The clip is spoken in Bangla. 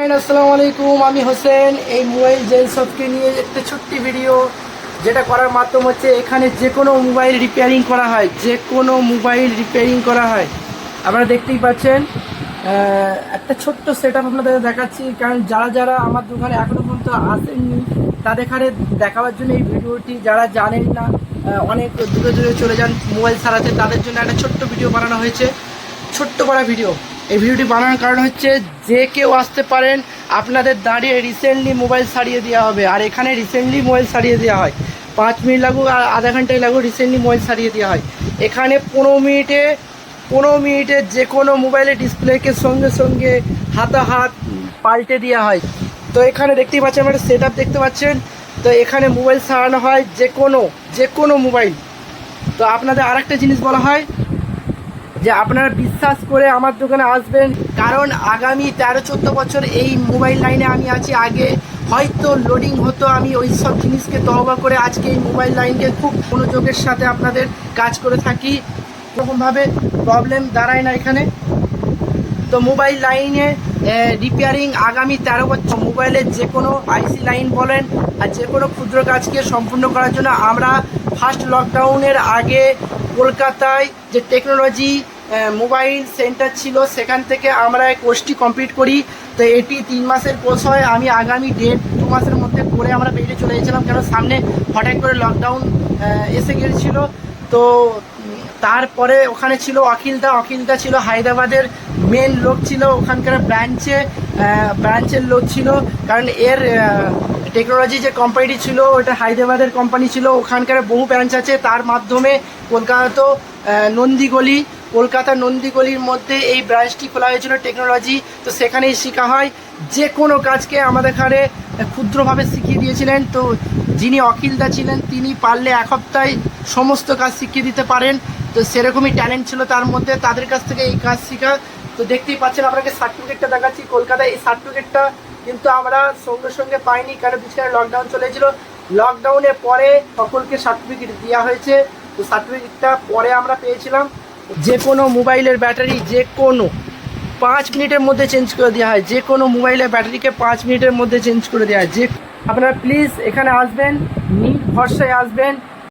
আসসালামু আলাইকুম, আমি হোসেন। এই মোবাইল জেনসফকে নিয়ে একটা ছোট্ট ভিডিও যেটা করার মাধ্যম হচ্ছে এখানে যে কোনো মোবাইল রিপেয়ারিং করা হয়, আপনারা দেখতেই পাচ্ছেন। একটা ছোট্ট সেট আপ আপনাদের দেখাচ্ছি, কারণ যারা যারা আমার দোকানে এখনও পর্যন্ত আসেননি তাদের এখানে দেখাবার জন্য এই ভিডিওটি। যারা জানেন না, অনেক দূরে দূরে চলে যান মোবাইল সারাতে, তাদের জন্য একটা ছোট্ট ভিডিও বানানো হয়েছে। ছোট্ট করা ভিডিও। এই ভিডিওটি বানানোর কারণ হচ্ছে যে কেউ আসতে পারেন, আপনাদের দাঁড়িয়ে রিসেন্টলি মোবাইল সারিয়ে দেওয়া হবে। আর এখানে রিসেন্টলি মোবাইল সারিয়ে দেওয়া হয়, 5 মিনিট লাগুক আর আধা ঘন্টায় লাগুক, রিসেন্টলি মোবাইল সারিয়ে দেওয়া হয়। এখানে 15 মিনিটে যে কোনো মোবাইলের ডিসপ্লেকে সঙ্গে সঙ্গে হাতাহাত পাল্টে দেওয়া হয়। তো এখানে দেখতেই পাচ্ছেন, একটা সেট আপ দেখতে পাচ্ছেন। তো এখানে মোবাইল সারানো হয় যে কোনো মোবাইল। তো আপনাদের আরেকটা জিনিস বলা হয় যে আপনারা বিশ্বাস করে আমার দোকানে আসবেন, কারণ আগামী 13-14 বছর এই মোবাইল লাইনে আমি আছি। আগে হয়তো লোডিং হতো, আমি ওই সব জিনিসকে তওবা করে আজকে এই মোবাইল লাইনকে খুব মনোযোগের সাথে আপনাদের কাজ করে থাকি। এরকমভাবে প্রবলেম দাঁড়ায় না এখানে। তো মোবাইল লাইনে রিপেয়ারিং আগামী 13 বছর মোবাইলের যে কোনো আইসি লাইন বলেন আর যে কোনো ক্ষুদ্র কাজকে সম্পূর্ণ করার জন্য আমরা ফার্স্ট লকডাউনের আগে কলকাতায় যে টেকনোলজি মোবাইল সেন্টার ছিল সেখান থেকে আমরা এই কোর্সটি কমপ্লিট করি। তো এটি 3 মাসের কোর্স হয়। আমি আগামী 1.5-2 মাসের মধ্যে করে আমরা বেরিয়ে চলে গেছিলাম, কারণ সামনে হঠাৎ করে লকডাউন এসে গিয়েছিল। তো তারপরে ওখানে ছিল অখিলদা ছিল হায়দ্রাবাদের মেন লোক, ছিল ওখানকার ব্রাঞ্চের লোক ছিল, কারণ এর টেকনোলজি যে কোম্পানিটি ছিল ওটা হায়দ্রাবাদের কোম্পানি ছিল। ওখানকার বহু ব্রাঞ্চ আছে, তার মাধ্যমে কলকাতা নন্দীগলির মধ্যে এই ব্রাঞ্চটি খোলা হয়েছিল টেকনোলজি। তো সেখানেই শেখা হয় যে কোনো কাজকে আমাদের এখানে ক্ষুদ্রভাবে শিখিয়ে দিয়েছিলেন। তো যিনি অখিলদা ছিলেন তিনি পারলে 1 সপ্তাহে সমস্ত কাজ শিখিয়ে দিতে পারেন। তো সেরকমই ট্যালেন্ট ছিল তার মধ্যে, তাদের কাছ থেকে এই কাজ শেখা। তো দেখতেই পাচ্ছেন, আপনাকে সার্টিফিকেটটা দেখাচ্ছি কলকাতায়। এই সার্টিফিকেটটা কিন্তু আমরা সঙ্গে সঙ্গে পাইনি, কারণ বিশেষ লকডাউন চলেছিল। লকডাউনের পরে সকলকে সার্টিফিকেট দেওয়া হয়েছে। তো সার্টিফিকেটটা পরে আমরা পেয়েছিলাম। যে কোনো মোবাইলের ব্যাটারি যে কোনো 5 মিনিটের মধ্যে চেঞ্জ করে দেওয়া হয়, যে কোনো মোবাইলের ব্যাটারিকে 5 মিনিটের মধ্যে চেঞ্জ করে দেওয়া হয়। আপনারা প্লিজ এখানে আসবেন, নির্ভরসায় আসবেন।